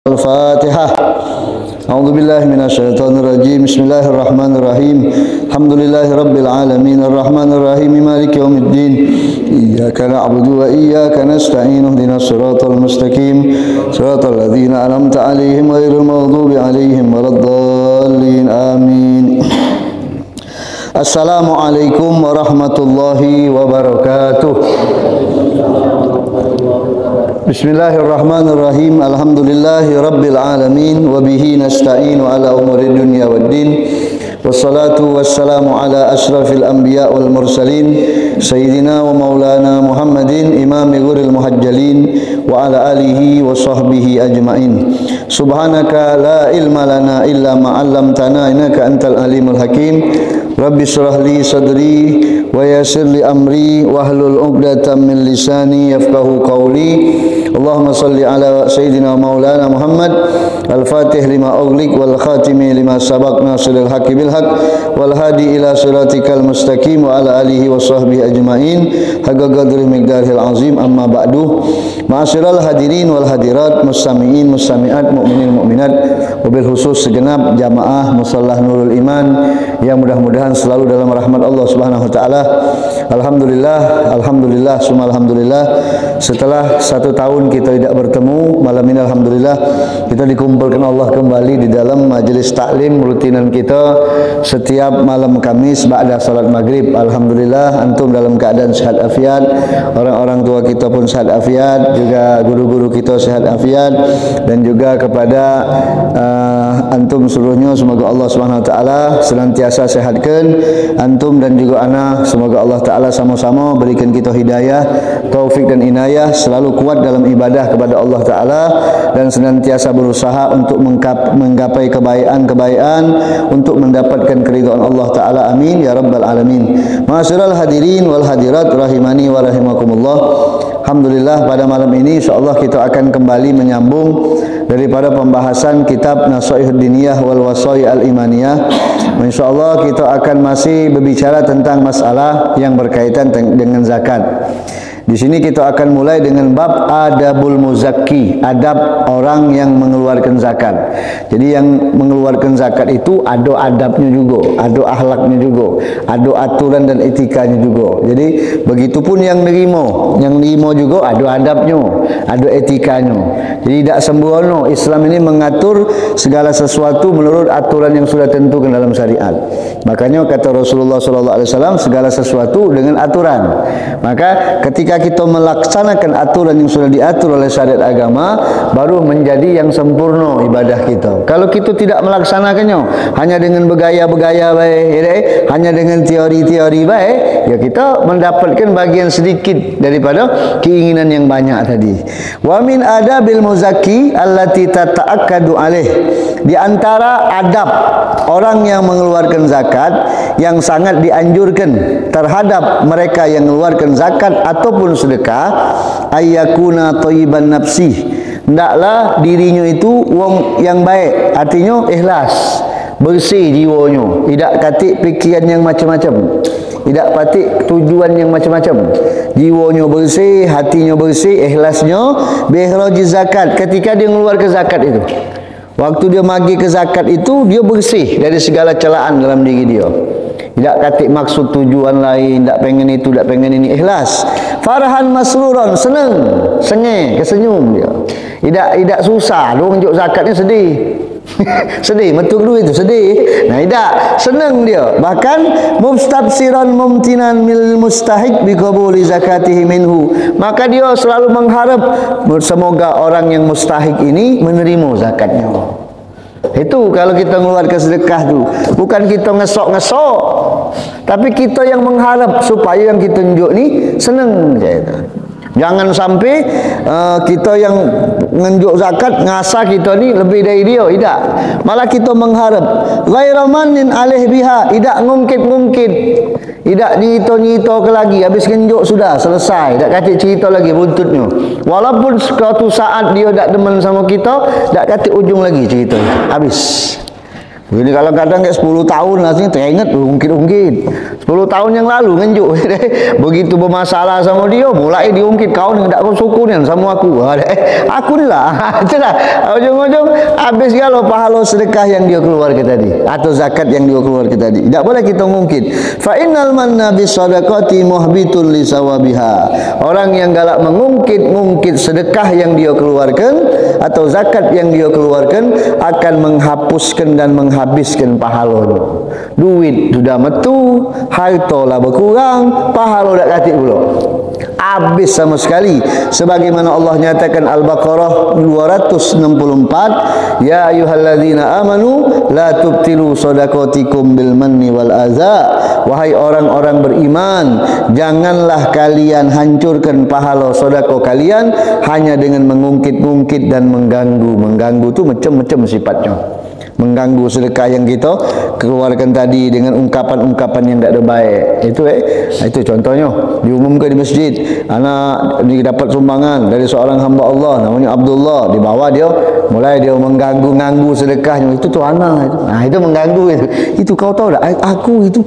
Al-Fatihah. A'udzu billahi minasyaitonir rajim. Bismillahirrahmanirrahim. Alhamdulillahi rabbil alamin arrahmanir rahim maliki yaumiddin. Iyyaka na'budu wa iyyaka nasta'in. Ihdinas siratal mustaqim. Siratal ladzina an'amta 'alaihim ghairil maghdubi 'alaihim waladdallin. Amin. Assalamualaikum warahmatullahi wabarakatuh. Bismillahirrahmanirrahim. Alhamdulillahi rabbil alamin wa bihi nasta'inu ala umuri dunya waddin. Wassalatu wassalamu ala asyrafil anbiya wal mursalin sayyidina wa maulana Muhammadin imami ghuril muhajjalin wa ala alihi wa sahbihi ajmain. Subhanaka la ilma lana illa ma 'allamtana innaka antal alimul hakim. Rabbi shrah li sadri wa yassir li amri wahlul 'uqdatam min lisani yafqahu qawli. Allahumma salli ala sayyidina maulana Muhammad al-fatih lima ughliq wal khatimi lima sabaq nasiril haqqi bil haqq wal hadi ila siratikal mustaqim wa ala alihi wa sahbihi ajmain haqa qadri miqdaril azim. Amma ba'du. Ma'asyiral hadirin wal hadirat, mustami'in mustami'at, mukminin mukminat, wabil khusus segenap jamaah Mushallah Nurul Iman yang mudah-mudahan selalu dalam rahmat Allah Subhanahu wa taala. Alhamdulillah, alhamdulillah, summa alhamdulillah. Setelah 1 tahun kita tidak bertemu, malam ini alhamdulillah kita dikumpulkan Allah kembali di dalam majelis taklim rutinan kita setiap malam Kamis ba'da salat maghrib. Alhamdulillah antum dalam keadaan sehat afiat, orang-orang tua kita pun sehat afiat, juga guru-guru kita sehat afiat, dan juga kepada antum seluruhnya semoga Allah Subhanahu wa taala senantiasa sehatkan antum dan juga ana. Semoga Allah taala sama-sama berikan kita hidayah, taufik dan inayah, selalu kuat dalam ibadah kepada Allah taala dan senantiasa berusaha untuk menggapai kebaikan-kebaikan untuk mendapatkan keridhaan Allah taala. Amin ya rabbal alamin. Ma'asyiral hadirin wal hadirat rahimani wa rahimakumullah. Alhamdulillah pada malam ini insyaallah kita akan kembali menyambung daripada pembahasan kitab Nasaihud Diniyah wal Wasai al-Imaniyah. Insyaallah kita akan masih berbicara tentang masalah yang berkaitan dengan zakat. Di sini kita akan mulai dengan bab adabul muzakki, adab orang yang mengeluarkan zakat. Jadi yang mengeluarkan zakat itu ada adabnya juga, ada akhlaknya juga, ada aturan dan etikanya juga. Jadi begitupun yang nerima juga ada adabnya, ada etikanya. Jadi tidak sembrono. Islam ini mengatur segala sesuatu menurut aturan yang sudah tentukan dalam syariat. Makanya kata Rasulullah SAW, segala sesuatu dengan aturan. Maka ketika kita melaksanakan aturan yang sudah diatur oleh syariat agama, baru menjadi yang sempurna ibadah kita. Kalau kita tidak melaksanakannya, hanya dengan bergaya-bergaya baik, hanya dengan teori-teori baik, ya kita mendapatkan bagian sedikit daripada keinginan yang banyak tadi. Wa min adabil muzakki allati tata'akkadu alaih. Di antara adab orang yang mengeluarkan zakat yang sangat dianjurkan terhadap mereka yang mengeluarkan zakat ataupun sedekah, ayyakuna thayyiban nafsi, hendaklah dirinya itu wong yang baik, artinya ikhlas, bersih jiwanya, tidak katik fikiran yang macam-macam, tidak patik tujuan yang macam-macam, jiwanya bersih, hatinya bersih, ikhlasnya biikhraji zakat. Ketika dia mengeluarkan zakat itu, waktu dia bagi ke zakat itu, dia bersih dari segala celaan dalam diri dia. Tidak katik maksud tujuan lain, tidak pengen itu, tidak pengen ini, ikhlas. Farhan masruran, senang, sengih, kesenyum dia. Tidak susah, dia unjuk zakatnya sedih. Sedih, metuk duit itu sedih. Nah, tidak, senang dia. Bahkan mustabsiran mumtinan mil mustahik biqabuli zakatihi minhu. Maka dia selalu mengharap semoga orang yang mustahik ini menerima zakatnya. Itu kalau kita mengeluarkan sedekah tu, bukan kita ngesok-ngesok, tapi kita yang mengharap supaya yang kita tunjuk ni senang je. Jangan sampai kita yang ngenjuk zakat ngasah kita ni lebih dari dia, tidak. Malah kita mengharap ghairu manin alaih biha, tidak ngungkit-ngungkit, tidak nyito-nyito ke lagi, habis ngenjuk sudah selesai, tak kata cerita lagi buntutnya. Walaupun suatu saat dia tak demen sama kita, tak kata ujung lagi cerita, habis. Ini kalau kadang kayak 10 tahun rasanya teringat ungkit-ungkit. 10 tahun yang lalu ngenjuk. Begitu bermasalah sama dia, mulai diungkit, kau ni tak kau suku ni sama aku. Aku ni lah. Itulah. Ujung-ujung habis kalau pahala sedekah yang dia keluarkan tadi atau zakat yang dia keluarkan tadi. Tak boleh kita ngungkit. Fa innal manna bis sadaqati muhbitun li sawabiha. Orang yang galak mengungkit-ungkit sedekah yang dia keluarkan atau zakat yang dia keluarkan akan menghapuskan dan menghabiskan pahalanya. Duit sudah metu, harta lah berkurang, pahala dak katik pula. Habis sama sekali. Sebagaimana Allah nyatakan Al-Baqarah 264, ya ayyuhalladzina amanu la tubtilu shadaqatikum bil manni wal adza. Wahai orang-orang beriman, janganlah kalian hancurkan pahala sedekah kalian hanya dengan mengungkit-ungkit dan mengganggu. Mengganggu tu macam-macam sifatnya. Mengganggu sedekah yang kita keluarkan tadi dengan ungkapan-ungkapan yang tak ada baik. Itu contohnya diumumkan di masjid, anak ni dapat sumbangan dari seorang hamba Allah namanya Abdullah, di bawah dia mulai dia mengganggu sedekahnya. Itu tu anak itu. Nah, itu mengganggu itu. Itu kau tahu tak? Aku itu.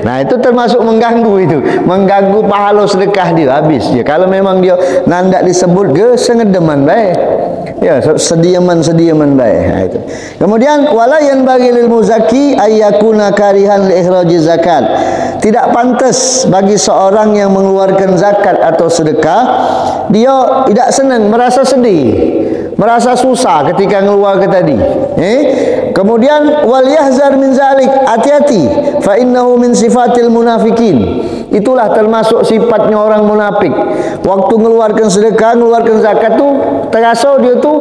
Nah, itu termasuk mengganggu itu. Mengganggu pahala sedekah dia habis. Ya, kalau memang dia nandak disebut ke sengedeman baik. Ya, sediaman baik. Nah, itu. Kemudian wala yanbaghi lil muzakki ayyakuna karihan li ikhraji zakat. Tidak pantas bagi seorang yang mengeluarkan zakat atau sedekah dia tidak senang, merasa sedih, merasa susah ketika mengeluarkan tadi. Kemudian wal yahzar min zalik, hati-hati, fa innahu min sifatil munafikin. Itulah termasuk sifatnya orang munafik. Waktu mengeluarkan sedekah, mengeluarkan zakat tu terasa dia tu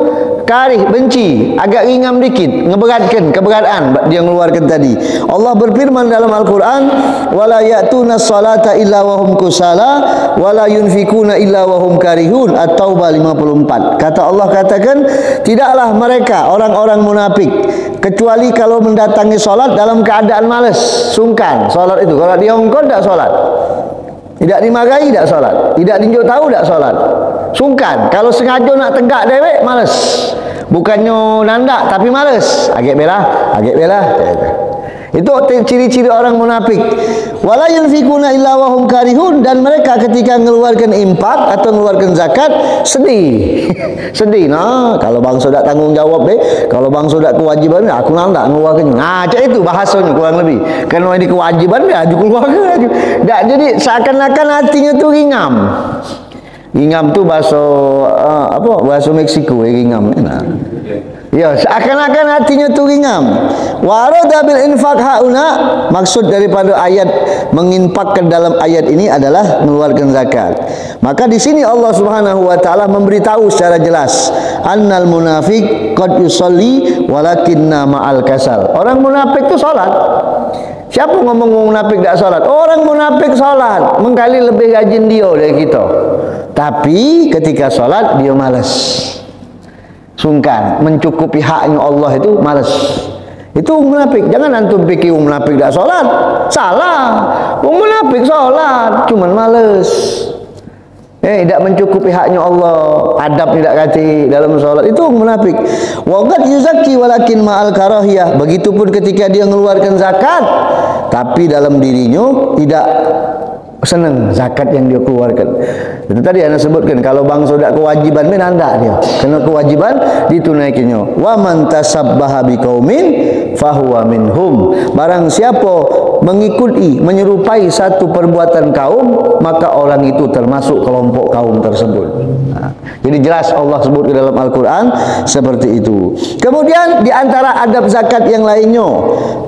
karih, benci, agak ringam dikit, ngeberatkan keberatan dia mengeluarkan tadi. Allah berfirman dalam Al-Quran, wala ya'tuna salata illa wahum kusala wala yunfikuna illa wahum karihun. At-Taubah 54. Kata Allah katakan, tidaklah mereka orang-orang munafik kecuali kalau mendatangi solat dalam keadaan malas, sungkan. Solat itu kalau dia ongkot tak solat, tidak dimarahi tak solat, tidak tunjuk tahu tak solat, sungkan. Kalau sengaja nak tegak dewek malas, bukannya nandak tapi malas, agak belah. Itu ciri-ciri orang munafik. Wala yunfikuna illa wahum karihun, dan mereka ketika mengeluarkan infak atau mengeluarkan zakat sedih. Sedih. Nah, kalau bangsa tak tanggung jawab kalau bangsa tak kewajiban, aku nak mengeluarkan. Nah, cak itu bahasanya kurang lebih. Kalau ini kewajiban dia aju keluarga aju. Tak, jadi seakan-akan hatinya tu ringam. Ringam tu bahasa bahasa Meksiko ringam. Nah. Ya, seakan-akan hatinya tu ringam. Wa arada bil infaq hauna, maksud daripada ayat menginfakkan dalam ayat ini adalah mengeluarkan zakat. Maka di sini Allah Subhanahu wa taala memberitahu secara jelas, annal munafiq qad yusalli walakinna ma'al kasal. Orang munafik itu salat. Siapa ngomong munafik tak salat? Orang munafik salat, mengkali lebih rajin dia dari kita. Tapi ketika salat dia malas, sungkan, mencukupi haknya Allah itu malas. Itu munafik. Jangan antum fikir munafik tak solat. Salah. Munafik solat, cuman malas. Tidak mencukupi haknya Allah, adab tidak kati dalam solat, itu munafik. Wa qad yuzakki walakin ma'al karahiyah. Begitupun ketika dia mengeluarkan zakat, tapi dalam dirinya tidak senang zakat yang dia keluarkan. Itu tadi anda sebutkan, kalau bangsa tak kewajiban menanda dia, kena kewajiban ditunaikannya. Wa man tasabbaha biqaumin fahuwa minhum. Barang siapa mengikuti, menyerupai satu perbuatan kaum, maka orang itu termasuk kelompok kaum tersebut. Nah, jadi jelas Allah sebut di dalam Al-Quran seperti itu. Kemudian di antara adab zakat yang lainnya,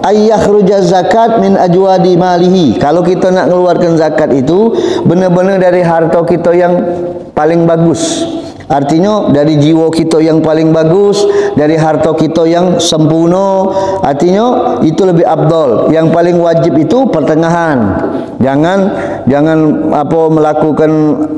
ayyakhruja zakat min ajwadi malihi. Kalau kita nak mengeluarkan zakat itu benar-benar dari harta kita yang paling bagus. Artinya dari jiwa kita yang paling bagus, dari harta kita yang sempurna. Artinya itu lebih afdal. Yang paling wajib itu pertengahan. Jangan melakukan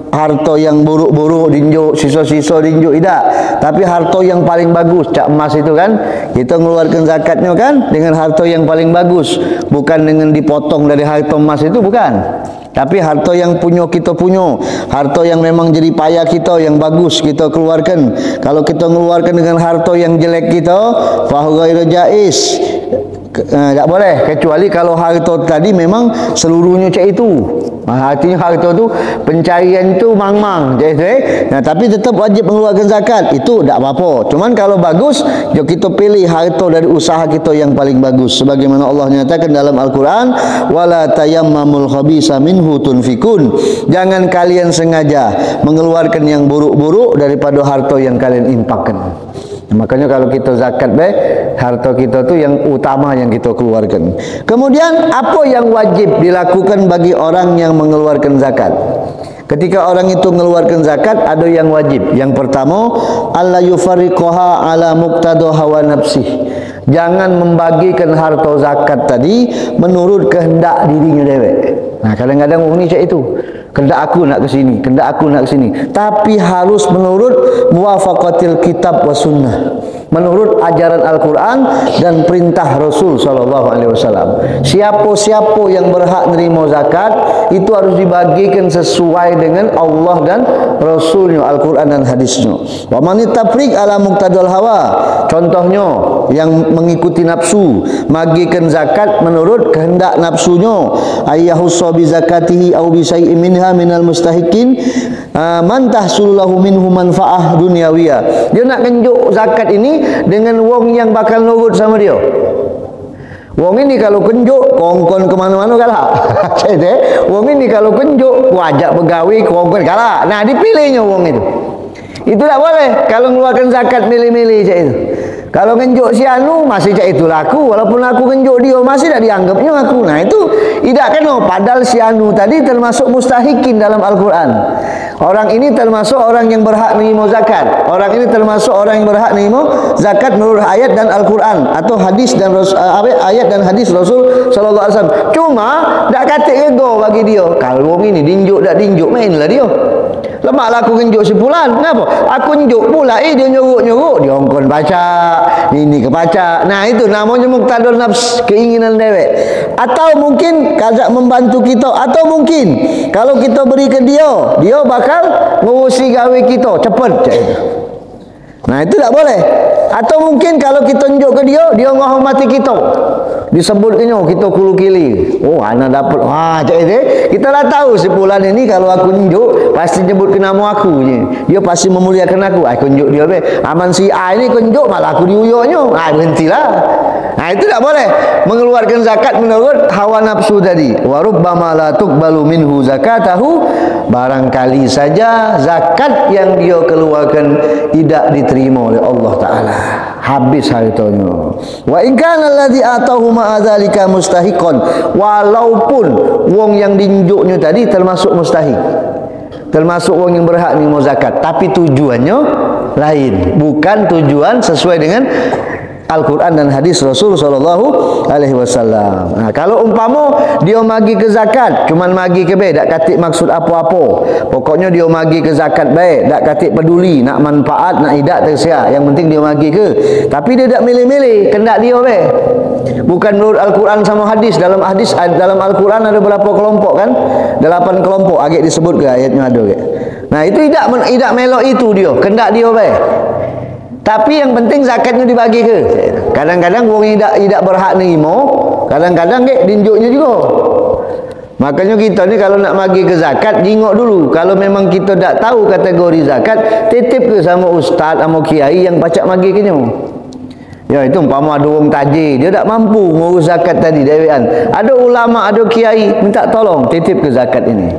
harta yang buruk-buruk dinjuk, sisa-sisa dinjuk, tidak. Tapi harta yang paling bagus, cak emas itu kan, kita mengeluarkan zakatnya kan dengan harta yang paling bagus, bukan dengan dipotong dari harta emas itu, bukan. Tapi harta yang kita punya, harta yang memang jadi payah kita, yang bagus kita keluarkan. Kalau kita mengeluarkan dengan harta yang jelek kita, fa ghairu jaiz, Tak boleh, kecuali kalau harta tadi memang seluruhnya cak itu. Artinya harta tu pencarian tu mang-mang, nah, tapi tetap wajib mengeluarkan zakat. Itu tak apa-apa. Cuman kalau bagus, jom kita pilih harta dari usaha kita yang paling bagus. Sebagaimana Allah nyatakan dalam Al-Quran, wala tayammamul khabisa minhu tunfikun. Jangan kalian sengaja mengeluarkan yang buruk-buruk daripada harta yang kalian infakkan. Makanya kalau kita zakat harta kita tu yang utama yang kita keluarkan. Kemudian apa yang wajib dilakukan bagi orang yang mengeluarkan zakat? Ketika orang itu mengeluarkan zakat, ada yang wajib. Yang pertama, alla yufarriqaha ala muqtada hawa nafsih. Jangan membagikan harta zakat tadi menurut kehendak dirinya dewek. Nah, kadang-kadang orang ni cak itu. Kehendak aku nak ke sini, kehendak aku nak ke sini. Tapi harus menurut muwafaqatil kitab wa sunnah. Menurut ajaran Al-Quran dan perintah Rasul SAW. Siapa-siapa yang berhak menerima zakat itu harus dibagikan sesuai dengan Allah dan Rasulnya, Al-Quran dan hadisnya. Wa man tafriq ala muqtadal hawa. Contohnya yang mengikuti nafsu, bagikan zakat menurut kehendak nafsunya. Ayyahussa bi zakatihi au bi syai'in minha minal mustahiqin man tahsululahu minhu manfaah dunyawiyah. Dia nak kenjuk zakat ini dengan wong yang bakal nurut sama dia. Wong ini kalau kenjuk kongkon ke mana-mana kalah. Wong ini kalau kenjuk wajak begawi kongkon kalah. Nah, dipilihnya wong itu. Itu tak boleh kalau mengeluarkan zakat milih-milih cak itu. Kalau kenjuk si anu masih cak itu laku, walaupun aku kenjuk dia masih tak dianggapnya aku. Nah, itu tidak kena, padahal si anu tadi termasuk mustahikin dalam Al-Quran. Orang ini termasuk orang yang berhak menerima zakat. Orang ini termasuk orang yang berhak menerima zakat menurut ayat dan Al-Quran atau hadis dan ayat dan hadis Rasul sallallahu alaihi wasallam. Cuma dak katik ego bagi dia. Kalau orang ini dinjuk dak dinjuk mainlah dia. Lemaklah aku kenjuk sebulan. Kenapa? Aku kenjuk pula dia nyuruk-nyuruk, dia ongkon baca, ini ke baca. Nah, itu namanya muqtadul nafs, keinginan dewek. Atau mungkin kazak membantu kita, atau mungkin kalau kita beri ke dia, dia bakal ngurusi gawe kita cepat. Nah, itu tak boleh. Atau mungkin kalau kita tunjuk ke dia, dia menghormati kita. Disebutnya kita kulu kili. Oh, anak dapat. Wah, cak itu. Kita dah tahu sebulan ini kalau aku tunjuk pasti nyebut ke nama aku je. Dia pasti memuliakan aku. Aku tunjuk dia be. Aman si A ini tunjuk malah aku diuyoknya. Ah, berhentilah. Nah, itu tak boleh. Mengeluarkan zakat menurut hawa nafsu tadi. Wa rubbama la tuqbalu minhu zakatahu. Barangkali saja zakat yang dia keluarkan tidak diterima oleh Allah Ta'ala. Habis hartanya. Wa in kana alladhi atahu ma'adzalika mustahiqan. Walaupun wong yang dinjuknya tadi termasuk mustahik, termasuk wong yang berhak menerima zakat, tapi tujuannya lain, bukan tujuan sesuai dengan Al-Quran dan hadis Rasul sallallahu alaihi wasallam. Nah, kalau umpama dia magi ke zakat, cuman magi ke baik, tak katik maksud apa-apa. Pokoknya dia magi ke zakat baik, tak katik peduli nak manfaat, nak idak tersiap. Yang penting dia magi ke. Tapi dia tak milih-milih, kendak dia baik. Bukan menurut Al-Quran sama hadis. Dalam Al-Quran ada berapa kelompok kan? 8 kelompok. Agak disebut ke ayatnya ada ke? Nah, itu idak melok itu dia, kendak dia baik. Tapi yang penting zakatnya dibagi ke. Kadang-kadang wong tidak berhak nerima, kadang-kadang ke dinjuknya juga. Makanya kita ni kalau nak bagi ke zakat, jingok dulu. Kalau memang kita tak tahu kategori zakat, titip ke sama ustaz, sama kiai yang pacak bagi ke nyo. Ya, itu umpama ada orang tajir, dia tak mampu ngurus zakat tadi dewean. Ada ulama, ada kiai minta tolong titip ke zakat ini.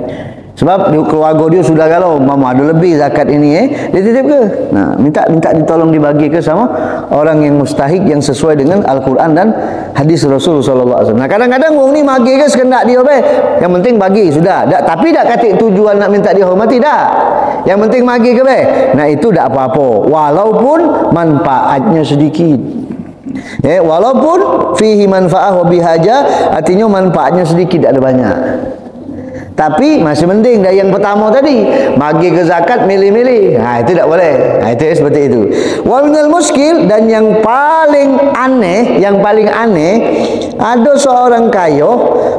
Sebab keluarga dia sudah galau, mama ada lebih zakat ini dia titip ke. Nah, minta ditolong dibagi ke sama orang yang mustahik yang sesuai dengan Al-Quran dan hadis Rasul sallallahu alaihi wasallam. Nah, kadang-kadang wong ni bagi ke sekendak dia be. Yang penting bagi sudah. Tapi tak katik tujuan nak minta dihormati dah. Yang penting bagi ke be. Nah, itu tak apa-apa walaupun manfaatnya sedikit. Walaupun fihi manfaah wa bihaja, artinya manfaatnya sedikit, tak ada banyak. Tapi masih mending dari yang pertama tadi, bagi ke zakat milih-milih. Nah, itu tak boleh. Nah, itu seperti itu. Wa minal muskil, dan yang paling aneh, ada seorang kaya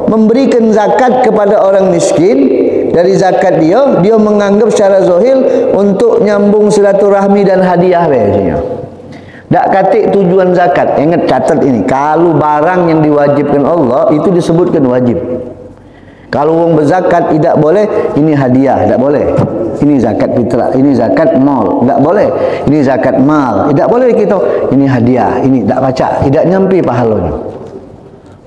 memberikan zakat kepada orang miskin. Dari zakat dia menganggap secara zahir untuk nyambung silaturahmi dan hadiah biasanya. dak katik tujuan zakat. Ingat, catat ini, kalau barang yang diwajibkan Allah itu disebutkan wajib. Kalau orang berzakat tidak boleh ini hadiah, tidak boleh. Ini zakat fitrah, ini zakat mal, tidak boleh. Ini zakat mal, tidak boleh kita. Ini hadiah, ini tidak baca, tidak nyampe pahalanya.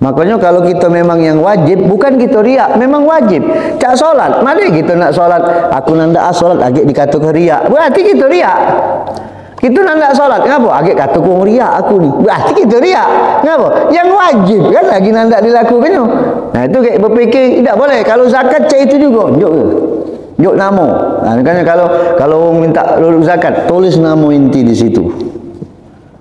Makanya kalau kita memang yang wajib, bukan kita riak, memang wajib. Cak solat, mari kita nak solat, aku nanda solat, agak dikatakan riak, berarti kita riak. Kita nak solat, kenapa? Agak katakan riak aku ni, berarti kita riak. Kenapa? Yang wajib kan lagi nanda dilakukannya. Nah itu kayak berfikir tidak boleh. Kalau zakat cak itu juga, jok nama. Nah, makanya kalau orang minta lulus zakat, tulis nama inti di situ.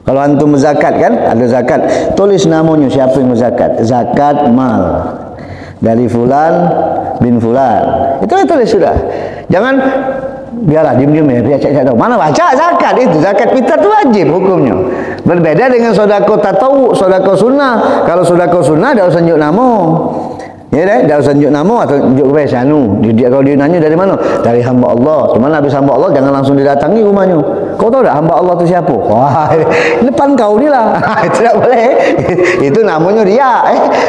Kalau antum berzakat kan, ada zakat, tulis namanya siapa yang berzakat. Zakat mal dari fulan bin fulan. Itu tulis sudah. Jangan biarlah diam-diam ya, biar cak tahu. Mana baca zakat itu, zakat fitrah itu wajib hukumnya. Berbeda dengan sedekah tatawu, sedekah sunnah. Kalau sedekah sunnah dak usah tunjuk nama. Ya dah, dak usah tunjuk nama atau tunjuk kebiasaan. Dia kalau dia nanya dari mana? Dari hamba Allah. Cuma habis hamba Allah jangan langsung didatangi rumahnya. Kau tahu tak hamba Allah itu siapa? Wah, depan kau ni lah. Itu tak boleh. Itu namanya riak.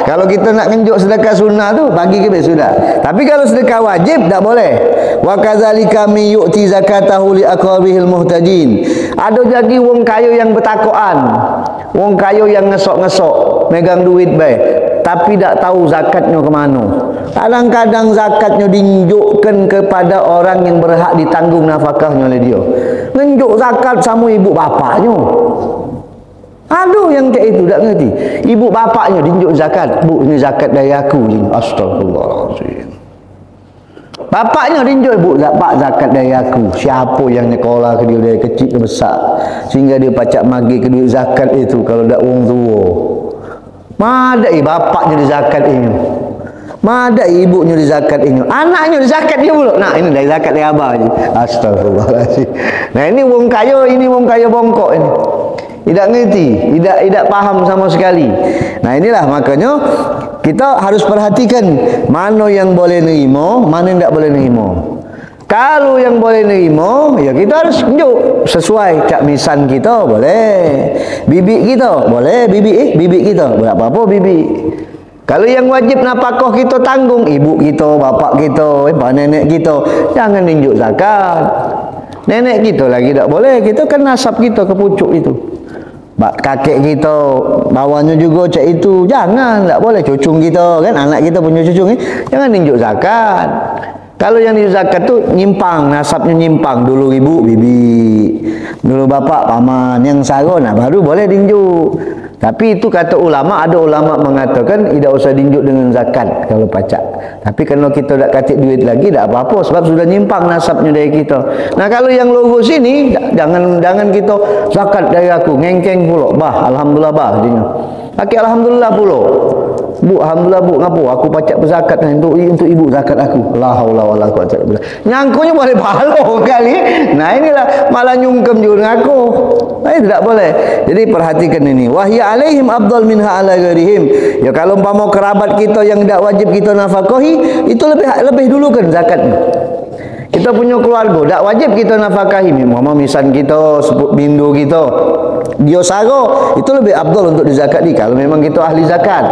Kalau kita nak nunjuk sedekah sunnah tu, bagi ke sudah. Tapi kalau sedekah wajib, tak boleh. Wa kadzalika mi yu'ti zakatahu li aqrabihil muhtajin. Ada jadi wong kaya yang bertakoan. Wong kaya yang ngesok-ngesok, megang duit baik, tapi tak tahu zakatnya ke mana. Kadang-kadang zakatnya dinunjukkan kepada orang yang berhak ditanggung nafkahnya oleh dia. Nunjuk zakat sama ibu bapaknya. Aduh yang kayak itu tak ngerti. Ibu bapaknya dinunjuk zakat. Bu, ini zakat dari aku. Astagfirullahaladzim. Bapaknya dinunjuk, bu, pak zakat dari aku. Siapa yang nyekolah ke dia dari kecil ke besar sehingga dia pacak magi ke duit zakat itu kalau tak orang tua. Madai bapaknya di zakat ini. Madai ibunya di zakat ini. Anaknya di zakat dia pula. Nah, ini dari zakat dari abah je. Astagfirullahaladzim. Nah, ini wong kaya bongkok ini. Tidak ngerti, tidak paham sama sekali. Nah, inilah makanya kita harus perhatikan mana yang boleh nerima, mana yang tak boleh nerima. Kalau yang boleh nerima, ya kita harus tunjuk sesuai cak misan kita boleh. Bibi kita boleh, bibi kita. Berapa bibi. Kalau yang wajib nafkah kita tanggung, ibu kita, bapak kita, nenek kita, jangan tunjuk zakat. Nenek kita lagi tak boleh, kita kan nasab kita ke pucuk itu. Kakek kita bawahnya juga cak itu, jangan, tak boleh. Cucung kita kan, anak kita punya cucung ni, jangan tunjuk zakat. Kalau yang tunjuk zakat tu nyimpang, nasabnya nyimpang. Dulu ibu bibi, dulu bapak paman, yang sara nah baru boleh tunjuk. Tapi itu kata ulama, ada ulama mengatakan tidak usah dinjuk dengan zakat kalau pacak. Tapi kalau kita tak katik duit lagi tak apa-apa sebab sudah nyimpang nasabnya dari kita. Nah kalau yang lurus ini jangan kita zakat dari aku, ngengkeng pula. Bah, alhamdulillah bah dia. Pakai alhamdulillah pula. Bu, alhamdulillah bu, ngapo aku pacak berzakat untuk ibu zakat aku. La haula wala quwwata illa billah. Nyangkunya boleh pahala kali. Nah inilah malah nyungkem juga dengan aku. Nah, itu tak boleh. Jadi perhatikan ini. Wahya alaihim afdal minha ala ghairihim. Ya kalau umpama kerabat kita yang tidak wajib kita nafkahi, itu lebih dulu kan zakatnya. Kita punya keluarga tak wajib kita nafkahi. Mama misan kita, sepupu bindu kita, dia sara, itu lebih afdal untuk dizakati kalau memang kita ahli zakat.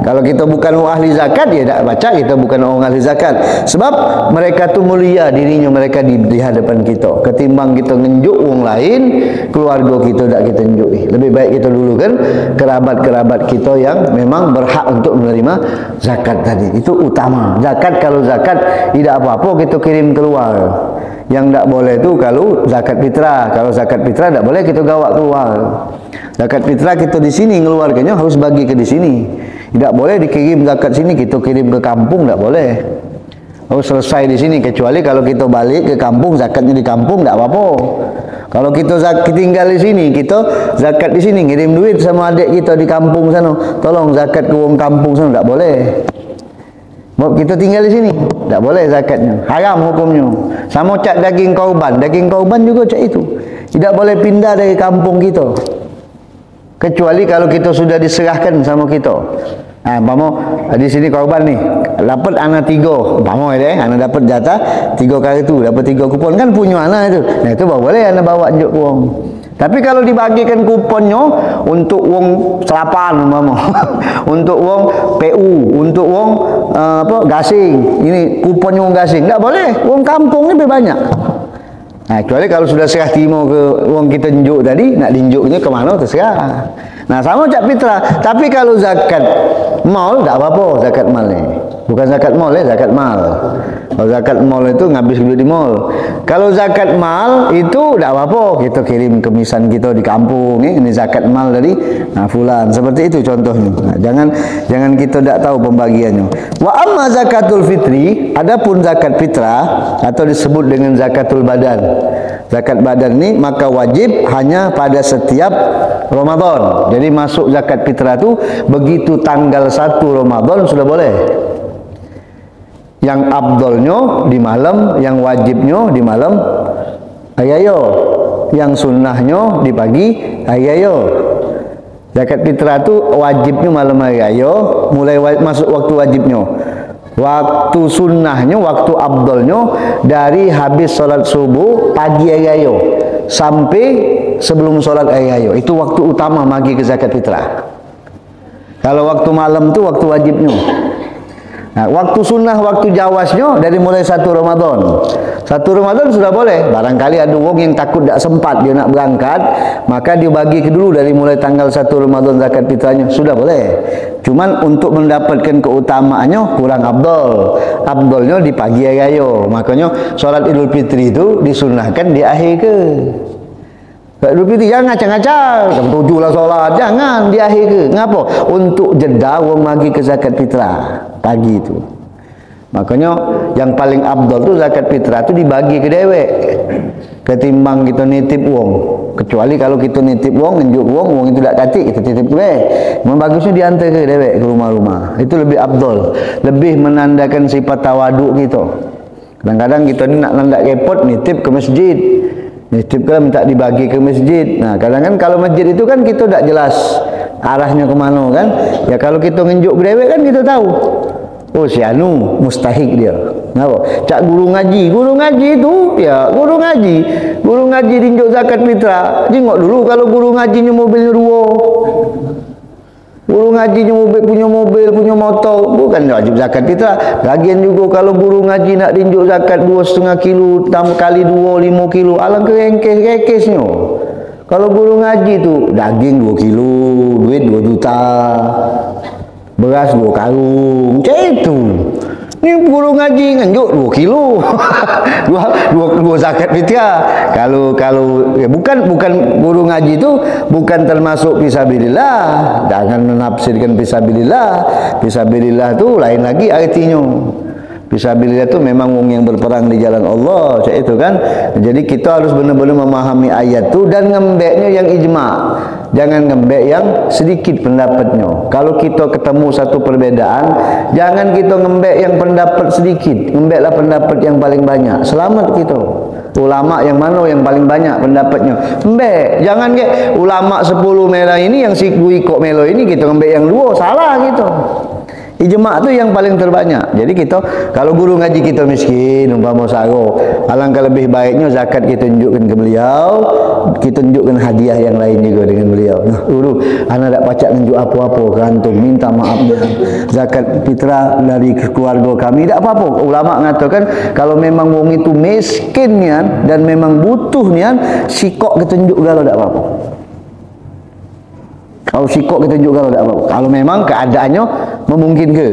Kalau kita bukan orang ahli zakat, dia tak baca kita bukan orang ahli zakat. Sebab mereka tu mulia dirinya mereka di hadapan kita. Ketimbang kita ngenjuk orang lain, keluarga kita tak kita ngenjuk. Lebih baik kita dulu kan kerabat-kerabat kita yang memang berhak untuk menerima zakat tadi. Itu utama. Zakat, kalau zakat tidak apa-apa kita kirim keluar. Yang tak boleh tu kalau zakat fitrah. Kalau zakat fitrah tak boleh kita gawak keluar. Zakat fitrah kita di sini ngeluarkannya harus bagi ke di sini. Tidak boleh dikirim zakat sini kita kirim ke kampung, tak boleh. Harus selesai di sini, kecuali kalau kita balik ke kampung zakatnya di kampung tak apa-apa. Kalau kita tinggal di sini, kita zakat di sini, ngirim duit sama adik kita di kampung sana, tolong zakat ke orang kampung sana, tak boleh. Kita tinggal di sini, tak boleh zakatnya, haram hukumnya. Sama cak daging korban juga cak itu, tidak boleh pindah dari kampung kita, kecuali kalau kita sudah diserahkan sama kita. Di sini korban ni, dapat anak 3, anak dapat jatah 3 kali tu, dapat 3 kupon kan punya anak itu. Nah itu baru boleh anak bawa tunjuk ke orang. Tapi kalau dibagikan kuponnya untuk wong selapan umpama, untuk wong PU, untuk wong gasing, ini kuponnya wong gasing, enggak boleh. Wong kampung ini lebih banyak. Nah, kecuali kalau sudah serah terima ke wong kita tunjuk tadi, nak tunjuknya ke mana terserah. Nah, sama cak fitrah. Tapi kalau zakat mal tak apa-apa, zakat mal ni. Bukan zakat mal, zakat mal. Kalau zakat mal itu ngabis duit di mal. Kalau zakat mal itu tak apa-apa, kita kirim kemisan kita di kampung, ini zakat mal tadi. Nah, fulan seperti itu contohnya. Nah, jangan kita tak tahu pembagiannya. Wa amma zakatul fitri, adapun zakat fitrah atau disebut dengan zakatul badan. Zakat badan ini maka wajib hanya pada setiap Ramadan. Jadi masuk zakat fitrah itu begitu tanggal 1 Ramadan sudah boleh. Yang abdolnya di malam, yang wajibnya di malam ayayo, yang sunnahnya di pagi ayayo. Zakat fitrah itu wajibnya malam ayayo, mulai masuk waktu wajibnya. Waktu sunnahnya, waktu abdolnya dari habis sholat subuh pagi ayayo sampai sebelum sholat ayayo. Itu waktu utama bagi ke zakat fitrah. Kalau waktu malam itu waktu wajibnya. Nah, waktu sunnah, waktu jawaznya dari mulai 1 Ramadan. 1 Ramadan sudah boleh. Barangkali ada orang yang takut tak sempat dia nak berangkat, maka dia bagi ke dulu dari mulai tanggal 1 Ramadan zakat fitrahnya. Sudah boleh. Cuman untuk mendapatkan keutamaannya kurang abdol. Abdolnya di pagi raya. Makanya solat Idul Fitri itu disunnahkan di akhir ke. Idul Fitri jangan ngacang-ngacang. Jam 7 lah solat. Jangan di akhir ke. Ngapa? Untuk jeda orang bagi ke zakat fitrah pagi itu. Makanya yang paling abdul tu zakat fitrah tu dibagi ke dewek ketimbang kita nitip wong. Kecuali kalau kita nitip wong, nunjuk wong itu tak katik, kita titip ke dewek. Memang bagusnya diantar ke dewek ke rumah-rumah. Itu lebih abdul, lebih menandakan sifat tawaduk kita. Kadang-kadang kita ni nak nandak repot nitip ke masjid. Nitip ke minta dibagi ke masjid. Nah, kadang-kadang kalau masjid itu kan kita tak jelas arahnya ke mana kan. Ya kalau kita nunjuk ke dewek kan kita tahu. Oh, si anu mustahik dia. Kenapa? Cak guru ngaji tu ya, guru ngaji tinjuk zakat fitrah. Jengok dulu kalau guru ngajinya mobilnya 2. Guru ngajinya punya mobil, punya motor, bukan wajib zakat fitrah. Lagian juga kalau guru ngaji nak tinjuk zakat 2,5 kilo tambah kali 2 5 kilo, alangkah rekesnya. Kalau guru ngaji tu daging 2 kilo, duit 2 juta. Beras 2 karung, macam itu. Ni guru ngaji nganjuk 2 kilo. 2 zakat fitrah. Kalau ya bukan guru ngaji itu bukan termasuk fisabilillah. Jangan menafsirkan fisabilillah. Fisabilillah tu lain lagi artinya. Fisabilillah itu memang wong yang berperang di jalan Allah, macam itu kan. Jadi kita harus benar-benar memahami ayat tu dan ngembeknya yang ijma'. Jangan ngembek yang sedikit pendapatnya. Kalau kita ketemu satu perbedaan, jangan kita ngembek yang pendapat sedikit. Ngembeklah pendapat yang paling banyak. Selamat kita. Ulama yang mana yang paling banyak pendapatnya? Ngembek. Jangan ke ulama 10 merah ini yang si ikut melo ini kita ngembek yang 2, salah gitu. Ijma' tu yang paling terbanyak. Jadi kita kalau guru ngaji kita miskin umpama saro, alangkah lebih baiknya zakat kita tunjukkan ke beliau, kita tunjukkan hadiah yang lain juga dengan beliau. Nah, guru, anak tak pacak tunjuk apa-apa gantung, minta maaf zakat fitrah dari keluarga kami tak apa-apa. Ulama mengatakan kalau memang wong itu miskin nian dan memang butuh nian, sikok kita tunjuk galau tak apa-apa. Kalau sikok kita tunjuk galau tak apa-apa. Kalau memang keadaannya memungkinkan.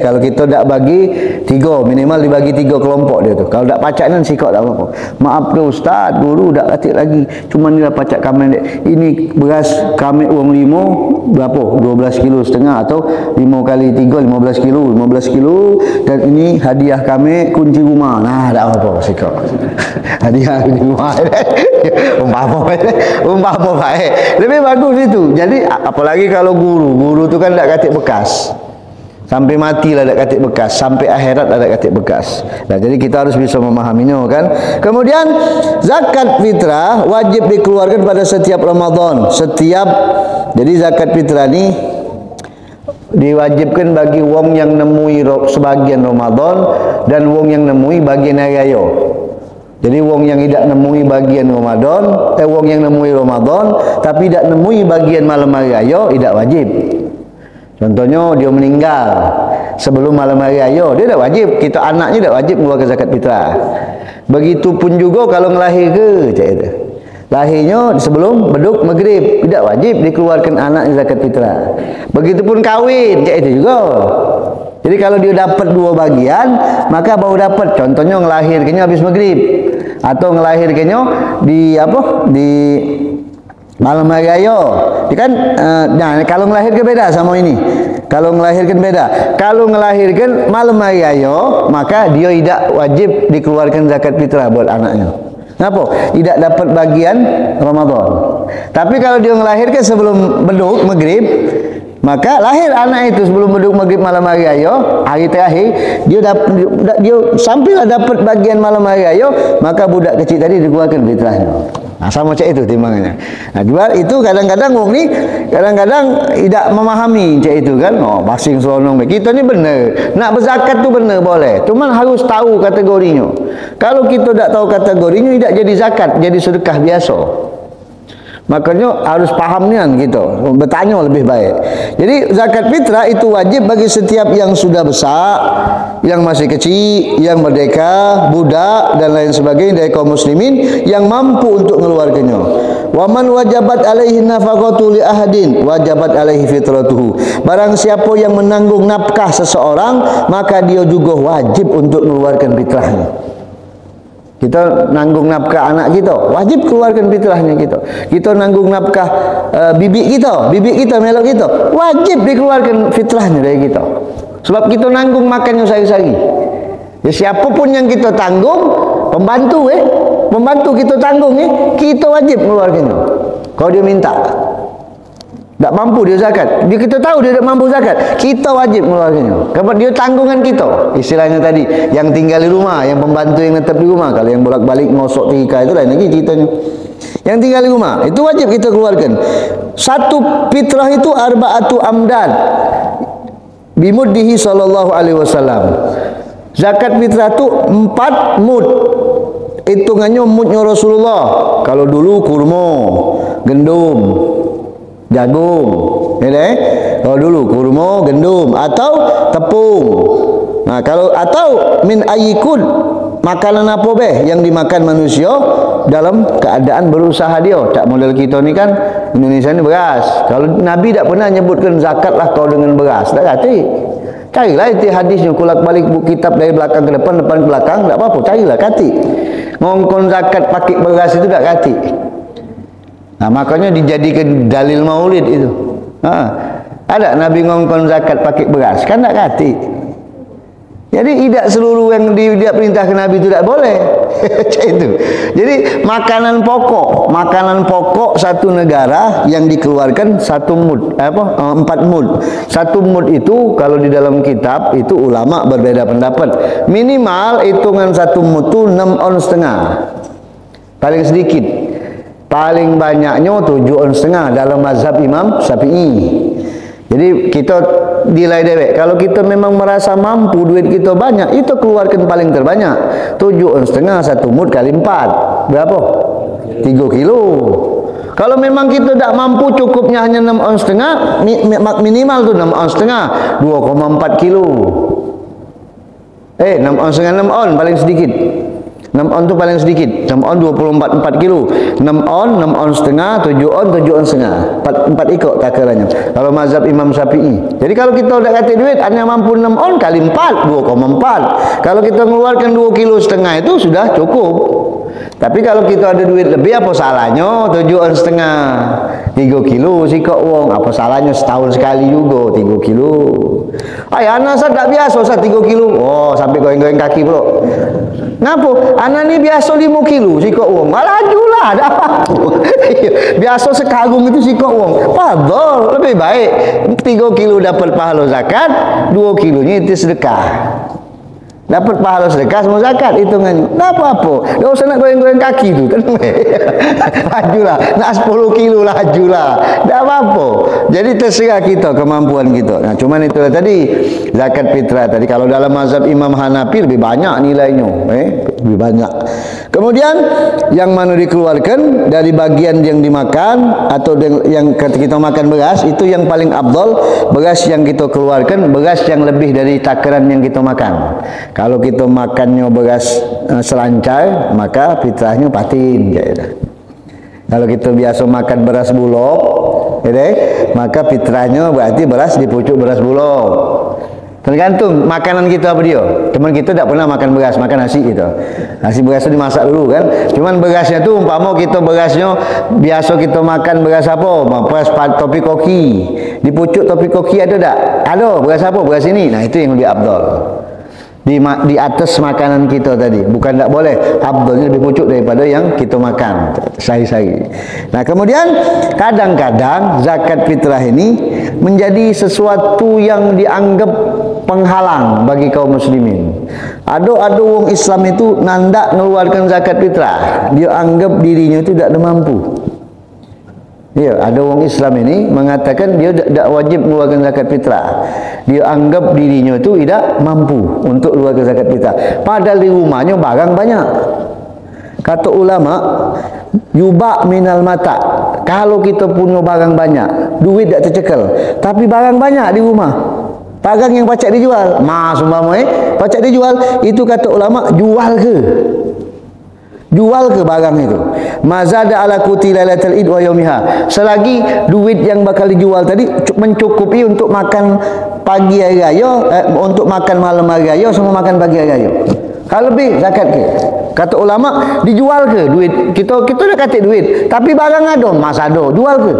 Kalau kita tak bagi 3, minimal dibagi 3 kelompok dia tu. Kalau tak pacak nan sikok tak apa-apa. Maaf ke ustaz, guru tak katik lagi. Cuma ni lah pacak kami ini beras kami uang 5 berapa? 12,5 kilo atau 5 kali 3 15 kilo dan ini hadiah kami kunci rumah. Nah, tak apa-apa sikok. Hadiah kunci rumah. Umpama baik. Lebih bagus itu. Jadi apalagi kalau guru tu kan tak katik bekas. Sampai mati lah tak katik bekas, sampai akhirat ada katik bekas. Nah, jadi kita harus bisa memahaminya kan. Kemudian zakat fitrah wajib dikeluarkan pada setiap Ramadan. Jadi zakat fitrah ni diwajibkan bagi wong yang nemui sebagian Ramadan dan wong yang nemui bagian hari raya. Jadi wong yang tidak nemui bagian Ramadan, wong yang nemui Ramadan tapi tidak nemui bagian malam hari raya, tidak wajib. Contohnya dia meninggal sebelum malam hari raya, dia tidak wajib. Kita anaknya tidak wajib mengeluarkan zakat fitrah. Begitupun juga kalau ngelahir ke, cak itu. Lahirnya sebelum beduk maghrib, tidak wajib dikeluarkan anaknya zakat fitrah. Begitupun kawin, cak itu juga. Jadi kalau dia dapat dua bagian, maka baru dapat. Contohnya ngelahirkannya habis maghrib, atau ngelahirkannya di apa? Di malam hari raya. Kan nah kalau ngelahirkan beda sama ini. Kalau ngelahirkan beda. Kalau ngelahirkan malam hari raya, maka dia tidak wajib dikeluarkan zakat fitrah buat anaknya. Kenapa? Tidak dapat bagian Ramadan. Tapi kalau dia ngelahirkan sebelum beduk maghrib, maka lahir anak itu sebelum beduk maghrib malam hari raya, hari terakhir dia sampailah dapat bagian malam hari raya, maka budak kecil tadi dikeluarkan fitrahnya. Nah, sama macam itu timbangannya. Nah, jual itu kadang-kadang wong ni kadang-kadang tidak memahami macam itu kan. Oh, basing selonong. Kita ni benar. Nak berzakat tu benar boleh. Cuma harus tahu kategorinya. Kalau kita tak tahu kategorinya, tidak jadi zakat, jadi sedekah biasa. Makanya harus paham nian gitu, bertanya lebih baik. Jadi zakat fitrah itu wajib bagi setiap yang sudah besar, yang masih kecil, yang merdeka, budak dan lain sebagainya dari kaum muslimin yang mampu untuk mengeluarkannya. Wa man wajabat alaihi nafaqatu li ahadin wajabat alaihi fitratuhu. Barang siapa yang menanggung nafkah seseorang, maka dia juga wajib untuk mengeluarkan fitrahnya. Kita nanggung nafkah anak kita, wajib keluarkan fitrahnya kita. Kita nanggung nafkah bibik kita melok kita, wajib dikeluarkan fitrahnya dari kita. Sebab kita nanggung makannya sehari-hari. Ya, siapapun yang kita tanggung, pembantu kita tanggung kita wajib mengeluarkannya. Kalau dia minta, tak mampu dia zakat, kita tahu dia tak mampu zakat, kita wajib mengeluarkannya. Sebab dia tanggungan kita. Istilahnya tadi, yang tinggal di rumah, yang pembantu yang tetap di rumah. Kalau yang bolak-balik ngosok tika itu lain lagi ceritanya. Yang tinggal di rumah, itu wajib kita keluarkan. Satu fitrah itu arba'atu amdad bimuddihi sallallahu alaihi wasallam. Zakat fitrah itu 4 mud. Hitungannya mudnya Rasulullah. Kalau dulu kurma, gendum, jagung, kalau dulu kurma, gendum atau tepung. Nah, atau min ayikun, makanan apa beh yang dimakan manusia dalam keadaan berusaha dia. Tak model kita ni kan, Indonesia ni beras. Kalau Nabi tak pernah nyebutkan zakatlah kau dengan beras, tak kata. Carilah itu hadisnya, kulak balik buku kitab dari belakang ke depan, depan ke belakang, tak apa-apa, carilah kati. Ngongkon zakat pakai beras itu tak kati. Nah, makanya dijadikan dalil maulid itu. Ada Nabi ngongkon zakat pakai beras, kan tak kati. Jadi tidak seluruh yang dia perintahkan Nabi itu tidak boleh. Itu. Jadi makanan pokok satu negara yang dikeluarkan 1 mud, 4 mud. 1 mud itu kalau di dalam kitab itu ulama berbeda pendapat. Minimal hitungan 1 mud itu 6 ons setengah. Paling sedikit. Paling banyaknya 7 ons setengah dalam mazhab Imam Syafi'i. Jadi kita nilai dewek. Kalau kita memang merasa mampu, duit kita banyak, itu keluarkan paling terbanyak 7 ons setengah, 1 mud kali 4 berapa? 3 kilo. Kalau memang kita tak mampu, cukupnya hanya 6 ons setengah, minimal tu 6 ons setengah, 2,4 kilo. 6 ons setengah, 6 on paling sedikit. 6 on tu paling sedikit. 6 on 24 kilo. 6 on setengah, 7 on setengah. 4 ikut takarannya. Kalau mazhab Imam Syafi'i. Jadi kalau kita dah kata duit hanya mampu 6 on kali 4, 2,4. Kalau kita mengeluarkan 2 kilo setengah itu sudah cukup. Tapi kalau kita ada duit lebih, apa salahnya 7 on setengah, 3 kilo sikok wong, apa salahnya setahun sekali juga 3 kilo. Anak saya tak biasa saya 3 kilo. Oh, sampai goyang-goyang kaki bro. Ngapa? Anak ni biasa 5 kilo sikok wong. Lajulah, ada apa? Biasa sekarung itu sikok wong. Fadhol, lebih baik 3 kilo dapat pahala zakat, 2 kilonya itu sedekah. Dapat pahala sedekah semua zakat hitungannya. Tak apa-apa. Tak usah nak goyang-goyang kaki tu. Lajulah. Nak 10 kilo lajulah. Tak apa-apa. Jadi terserah kita, kemampuan kita. Nah, cuman itulah tadi zakat fitrah tadi. Kalau dalam mazhab Imam Hanafi lebih banyak nilainya, lebih banyak. Kemudian yang mana dikeluarkan dari bagian yang dimakan atau yang kita makan beras, itu yang paling afdal beras yang kita keluarkan, beras yang lebih dari takaran yang kita makan. Kalau kita makannya beras selancai, maka fitrahnya patin. Kalau kita biasa makan beras bulog, maka fitrahnya berarti beras di pucuk beras bulog. Tergantung makanan kita apa dia. Teman kita tak pernah makan beras, makan nasi gitu. Nasi beras itu dimasak dulu kan. Cuman berasnya tu umpama kita berasnya biasa kita makan beras apa? Beras topi koki. Di pucuk topi koki ada tak? Ada. Beras apa? Beras ini. Nah, itu yang lebih afdal. Di atas makanan kita tadi. Bukan tak boleh. Afdalnya lebih pucuk daripada yang kita makan sehari-hari. Nah, kemudian kadang-kadang zakat fitrah ini menjadi sesuatu yang dianggap penghalang bagi kaum muslimin. Ada wong Islam itu nandak mengeluarkan zakat fitrah. Dia anggap dirinya itu tidak mampu. Ya, ada wong Islam ini mengatakan dia tidak wajib mengeluarkan zakat fitrah. Dia anggap dirinya itu tidak mampu untuk mengeluarkan zakat fitrah. Padahal di rumahnya barang banyak. Kata ulama, yuba minal mata. Kalau kita punya barang banyak, duit tak tercekel, tapi barang banyak di rumah, barang yang pacak dijual, umpama pacak dijual, itu kata ulama jual ke? Jual ke barang itu? Mazada ala kuti lailatul id wa yaumiha. Selagi duit yang bakal dijual tadi mencukupi untuk makan pagi hari raya, untuk makan malam hari raya sama makan pagi hari raya. Kalau lebih zakat ke? Kata ulama, dijual ke duit? Kita dah kata duit, tapi barang ada, mas ada, jual ke?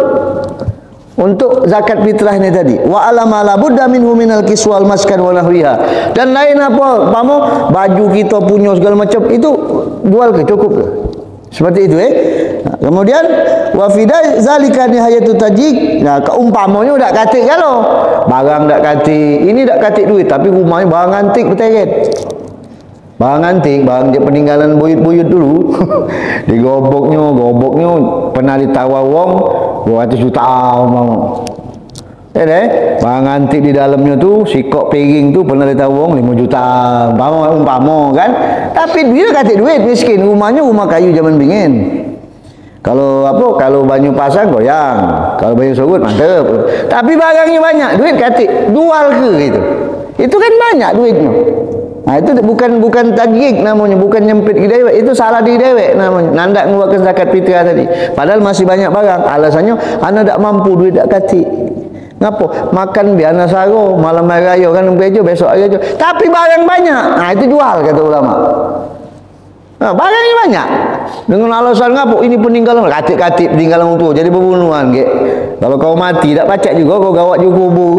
Untuk zakat fitrah ni tadi. Wa alama la budda minhu minal kiswal maskan wa nahwiha. Dan lain apa? Pamo baju kita punya segala macam itu jual ke? Cukup ke? Seperti itu Kemudian wa fida zalika nihayatu tajik. Nah, keumpamanya dak katik kalau barang dak katik, ini dak katik duit, tapi rumahnya barang antik berteret. Barang antik, barang dia peninggalan buyut-buyut dulu. Digoboknya pernah ditawar wong 200 juta umpama. Barang antik di dalamnya tu sikok piring tu pernah ditawar wong 5 juta umpama kan. Tapi dia kata duit miskin, rumahnya rumah kayu zaman bingin. Kalau banyu pasang goyang, kalau banyu surut mantap. Tapi barangnya banyak, duit katik jual ke gitu. Itu kan banyak duitnya. Nah, itu bukan tagih namanya, bukan nyempit di dewek, itu salah di dewek namanya. Nandak mengeluarkan zakat fitrah tadi. Padahal masih banyak barang. Alasannya ana tak mampu, duit tak katik. Ngapo? Makan biana saro, malam hari raya kan bejo, besok hari raya. Tapi barang banyak. Nah, itu jual kata ulama. Nah, barangnya banyak. Dengan alasan ngapo? Ini peninggalan, katik-katik peninggalan tu, jadi pembunuhan ke. Kalau kau mati tak pacak juga, kau gawat juga kubur.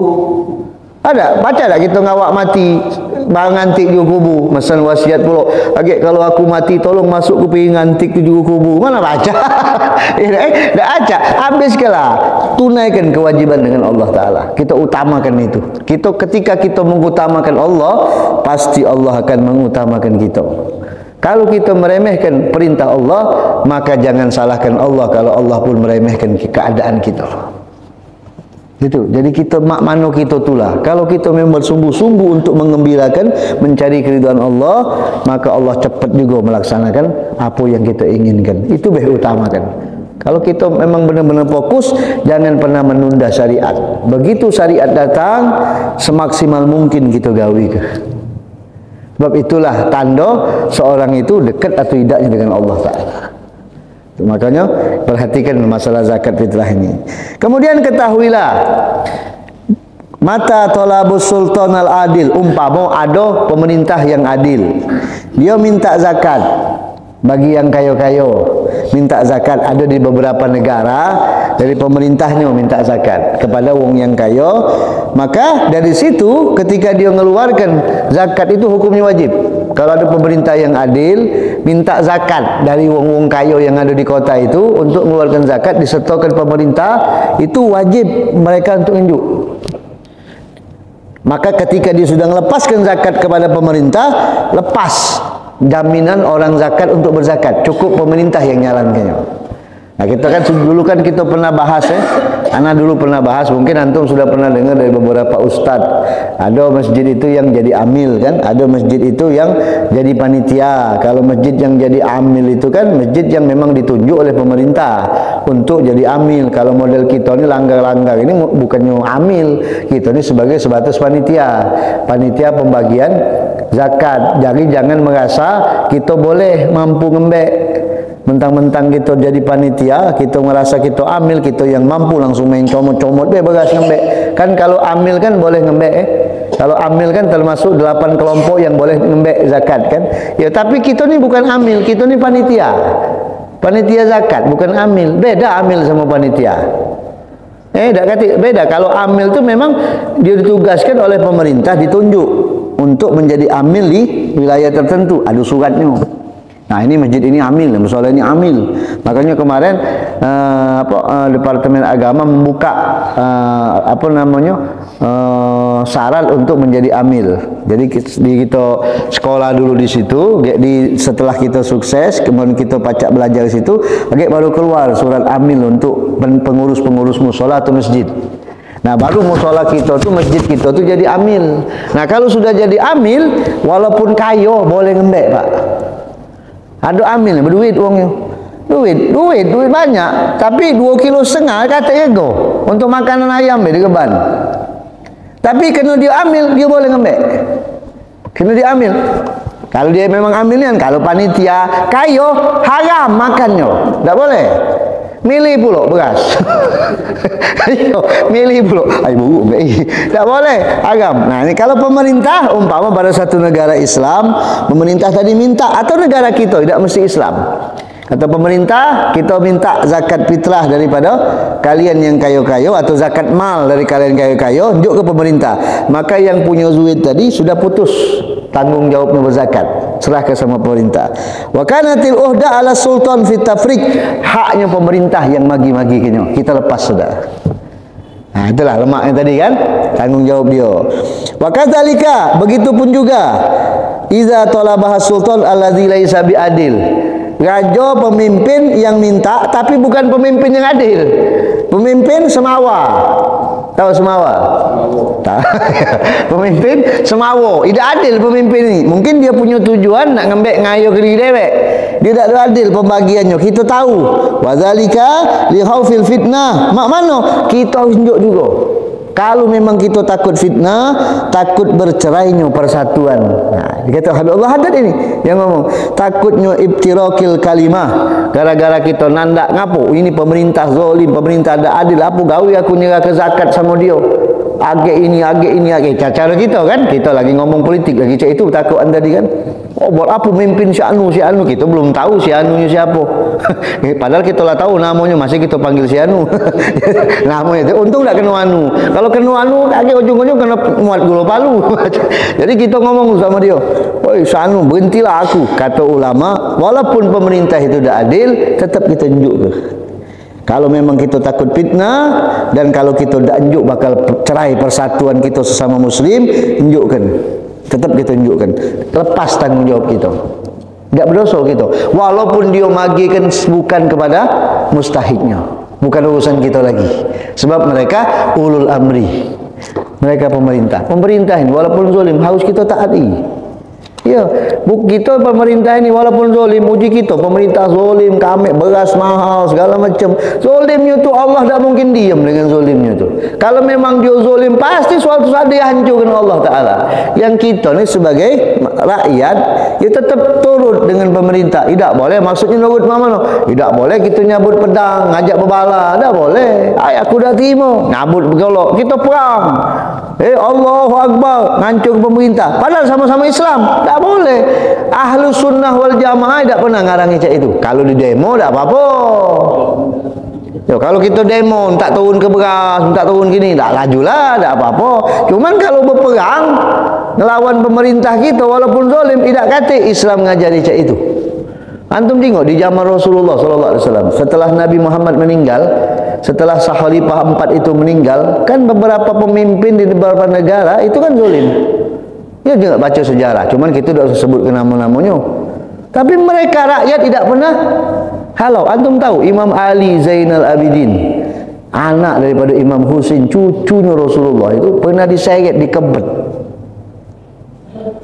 Ada baca tak kita ngawak mati barang antik juga kubur, mesan wasiat pula. Agak kalau aku mati tolong masuk ke piring antik tu juga kubur. Mana baca? Dah baca. Habis kala tunaikan kewajiban dengan Allah Taala. Kita utamakan itu. Ketika kita mengutamakan Allah, pasti Allah akan mengutamakan kita. Kalau kita meremehkan perintah Allah, maka jangan salahkan Allah kalau Allah pun meremehkan keadaan kita. Itu. Jadi kita makmano kita itulah. Kalau kita memang bersungguh-sungguh untuk mengembirakan, mencari keridhaan Allah, maka Allah cepat juga melaksanakan apa yang kita inginkan. Itu utamakan. Kalau kita memang benar-benar fokus, jangan pernah menunda syariat. Begitu syariat datang, semaksimal mungkin kita gawi ke. Sebab itulah tanda seorang itu dekat atau tidaknya dengan Allah Ta'ala. Makanya perhatikan masalah zakat fitrah ini. Kemudian ketahuilah, mata tolabus sultan al adil, umpama ada pemerintah yang adil, dia minta zakat bagi yang kayo-kayo, minta zakat. Ada di beberapa negara dari pemerintahnya minta zakat kepada wong yang kayo, maka dari situ ketika dia mengeluarkan zakat itu hukumnya wajib. Kalau ada pemerintah yang adil, minta zakat dari wong-wong kayo yang ada di kota itu untuk mengeluarkan zakat, disertakan pemerintah, itu wajib mereka untuk unjuk. Maka ketika dia sudah melepaskan zakat kepada pemerintah, lepas jaminan orang zakat untuk berzakat, cukup pemerintah yang nyalankannya. Nah, kita kan dulu kan kita pernah bahas Ana dulu pernah bahas, mungkin antum sudah pernah dengar dari beberapa ustaz. Ada masjid itu yang jadi amil kan, ada masjid itu yang jadi panitia. Kalau masjid yang jadi amil itu kan masjid yang memang ditunjuk oleh pemerintah untuk jadi amil. Kalau model kita ini langgar-langgar ini bukannya amil, kita ini sebagai sebatas panitia. Panitia pembagian zakat. Jadi jangan merasa kita boleh mampu ngembek. Mentang-mentang kita jadi panitia, kita merasa kita amil, kita yang mampu langsung main comot-comot beras ngembek. Kan kalau amil kan boleh ngembek Kalau amil kan termasuk 8 kelompok yang boleh ngembek zakat kan. Ya tapi kita ni bukan amil, kita ni panitia. Panitia zakat bukan amil. Beda amil sama panitia. Beda. Kalau amil tu memang dia ditugaskan oleh pemerintah, ditunjuk untuk menjadi amil di wilayah tertentu. Ada suratnya. Nah, ini masjid ini amil, musola ini amil. Makanya kemarin Departemen Agama membuka syarat untuk menjadi amil. Jadi kita sekolah dulu di situ, setelah kita sukses, kemudian kita pacak belajar di situ, baru keluar surat amil untuk pengurus-pengurus musola atau masjid. Nah, baru musola kita tu, masjid kita tu jadi amil. Nah, kalau sudah jadi amil, walaupun kayo boleh ngembek, Pak. Ada amil, berduit uangnya. Duit banyak. Tapi 2,5 kilo kata ego untuk makanan ayam di Geban. Tapi kena dia amil, dia boleh ngembek. Kena dia amil. Kalau dia memang amilnya, kalau panitia kayo haram makannya. Tak boleh. Milih pula beras. Ayo, milih pula. Ayo buruk baik. Tak boleh, haram. Nah, ini kalau pemerintah umpama pada satu negara Islam, pemerintah tadi minta, atau negara kita tidak mesti Islam. Kata pemerintah, kita minta zakat fitrah daripada kalian yang kayo-kayo, atau zakat mal dari kalian kayo-kayo, tunjuk ke pemerintah. Maka yang punya duit tadi sudah putus tanggungjawabnya berzakat, serahkan sama pemerintah. Wa kanatil uhda ala sultan fit tafriq, haknya pemerintah yang magi-magi kita lepas sudah. Nah, itulah lemaknya tadi kan, tanggungjawab dia. Wa kadzalika, begitupun juga iza talabah sultan alladzi laisa biadil. Raja pemimpin yang minta tapi bukan pemimpin yang adil. Pemimpin semawa. Tahu semawa? Tahu. Pemimpin semawa. Tidak adil pemimpin ini. Mungkin dia punya tujuan nak ngembek ngayo ke diri dewek. Dia tak adil pembagiannya. Kita tahu. Wadzalika li khaufil fitnah. Mak mana? Kita harus tunjuk juga. Kalau memang kita takut fitnah, takut bercerainya persatuan. Nah, dikata Habib Allah Haddad ini yang ngomong, takutnya ibtirakil kalimah. Gara-gara kita nandak ngapo, ini pemerintah zalim, pemerintah tak adil, apa gawe aku nyerah ke zakat sama dia. Age ini. Cara kita kan, kita lagi ngomong politik lagi cak itu takut anda tadi kan. Oh, buat apa memimpin si Anu? Kita belum tahu si Anunya siapa. Padahal kita lah tahu namanya, masih kita panggil si Anu. Namanya itu untung tak kena Anu. Kalau kena Anu, kaki ujung-ujung kena muat gula palu. Jadi kita ngomong sama dia, "Oi, si Anu, berhentilah aku." Kata ulama, walaupun pemerintah itu tidak adil, tetap kita tunjuk ke. Kalau memang kita takut fitnah, dan kalau kita tidak tunjuk bakal cerai persatuan kita sesama muslim, tunjukkan. Tetap kita tunjukkan, lepas tanggungjawab kita, tidak berdosa kita, walaupun dia magikan bukan kepada mustahiknya, bukan urusan kita lagi, sebab mereka ulul amri, mereka pemerintah ini walaupun zalim harus kita taati. Ya, kita pemerintah ini walaupun zalim, uji kita pemerintah zalim, kami beras mahal segala macam. Zalimnya tu Allah tak mungkin diam dengan zalimnya tu. Kalau memang dia zalim, pasti suatu saat dia hancurkan Allah Taala. Yang kita ni sebagai rakyat, ya tetap turut dengan pemerintah. Tidak boleh, maksudnya nurut mana? Tidak boleh kita nyabut pedang, ngajak berbala, tak boleh. Ay, aku dah terima, nyabut bergolok, kita perang. Allahu Akbar, ngancur pemerintah. Padahal sama-sama Islam. Tak boleh. Ahlu sunnah wal jamaah tak pernah ngarangi cak itu. Kalau di demo tak apa-apa. Kalau kita demo tak turun ke beras, tak turun gini, tak lajulah, tak apa-apa. Cuman kalau berperang melawan pemerintah kita walaupun zalim, tidak kata Islam ngajari cak itu. Antum tengok di zaman Rasulullah sallallahu alaihi wasallam, setelah Nabi Muhammad meninggal, setelah Khalifah 4 itu meninggal, kan beberapa pemimpin di beberapa negara itu kan zalim. Ya, juga baca sejarah, cuman kita tidak sebut ke nama-namanya. Tapi mereka rakyat tidak pernah Halau antum tahu Imam Ali Zainal Abidin, anak daripada Imam Husain, cucunya Rasulullah, itu pernah diseret, dikebet.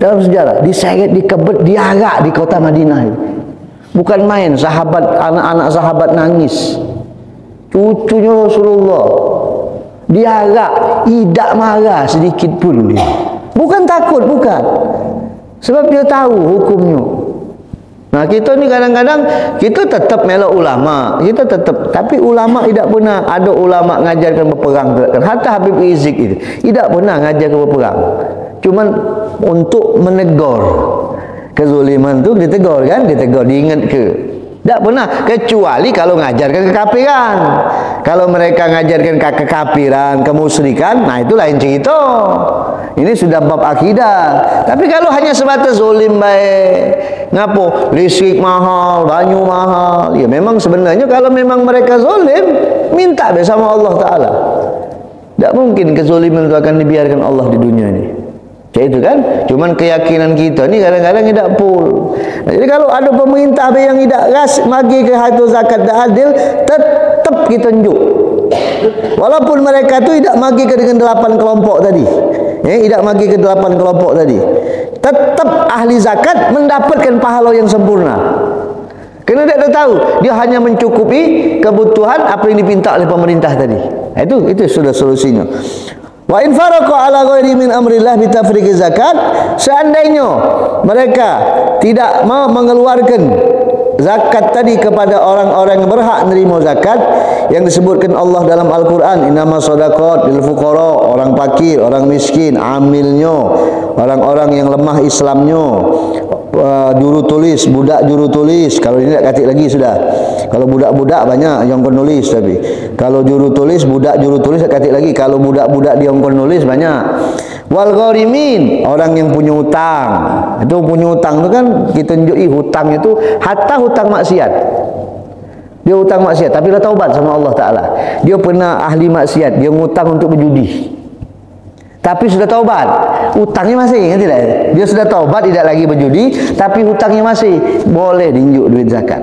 Dalam sejarah, diseret, dikebet, diarak di kota Madinah itu. Bukan main, sahabat, anak-anak sahabat nangis. Cucunya Rasulullah diarak, tidak marah sedikit pun dia. Bukan takut, bukan. Sebab dia tahu hukumnya. Nah, kita ni kadang-kadang kita tetap melok ulama, kita tetap, tapi ulama tidak pernah ada ulama ngajarkan berperang. Hatta Habib Rizik itu tidak pernah ngajarkan berperang. Cuman untuk menegur kezuliman tu, ditegur kan, ditegur, diingat ke. Tak pernah, kecuali kalau ngajarkan kekafiran. Kalau mereka ngajarkan kekafiran, kemusyrikan, nah itu lain cerita. Ini sudah bab akidah. Tapi kalau hanya sebatas zolim baik, ngapo listrik mahal, banyu mahal, ya memang sebenarnya kalau memang mereka zolim, minta bersama Allah Ta'ala. Tak mungkin kezoliman itu akan dibiarkan Allah di dunia ini. Kayak itu kan. Cuman keyakinan kita ni kadang-kadang tidak full. Nah, jadi kalau ada pemerintah yang tidak bagi ke harta zakat dan adil, tetap kita tunjuk. Walaupun mereka tu tidak bagi ke dengan 8 kelompok tadi. Tidak bagi ke 8 kelompok tadi. Tetap ahli zakat mendapatkan pahala yang sempurna. Kerana dia tahu dia hanya mencukupi kebutuhan apa yang dipinta oleh pemerintah tadi. Itu sudah solusinya. Wa in faraqa ala ghairi min amrillah bi tafriqi zakat, seandainya mereka tidak mau mengeluarkan zakat tadi kepada orang-orang yang berhak menerima zakat yang disebutkan Allah dalam Al-Quran, innama shadaqat lil fuqara, orang fakir, orang miskin, amilnya, orang-orang yang lemah Islamnya, juru tulis, budak juru tulis. Kalau ini tak katik lagi sudah. Kalau budak-budak banyak yang penulis, tapi kalau juru tulis, budak juru tulis tak katik lagi. Kalau budak-budak dia yang penulis banyak. Wal gharimin, orang yang punya hutang. Itu punya hutang tu kan kita tunjuki hutang itu hatta hutang maksiat. Dia hutang maksiat tapi dia taubat sama Allah Taala. Dia pernah ahli maksiat, dia ngutang untuk berjudi. Tapi sudah taubat, hutangnya masih, kan tidak? Dia sudah taubat, tidak lagi berjudi, tapi hutangnya masih, boleh diunjuk duit zakat.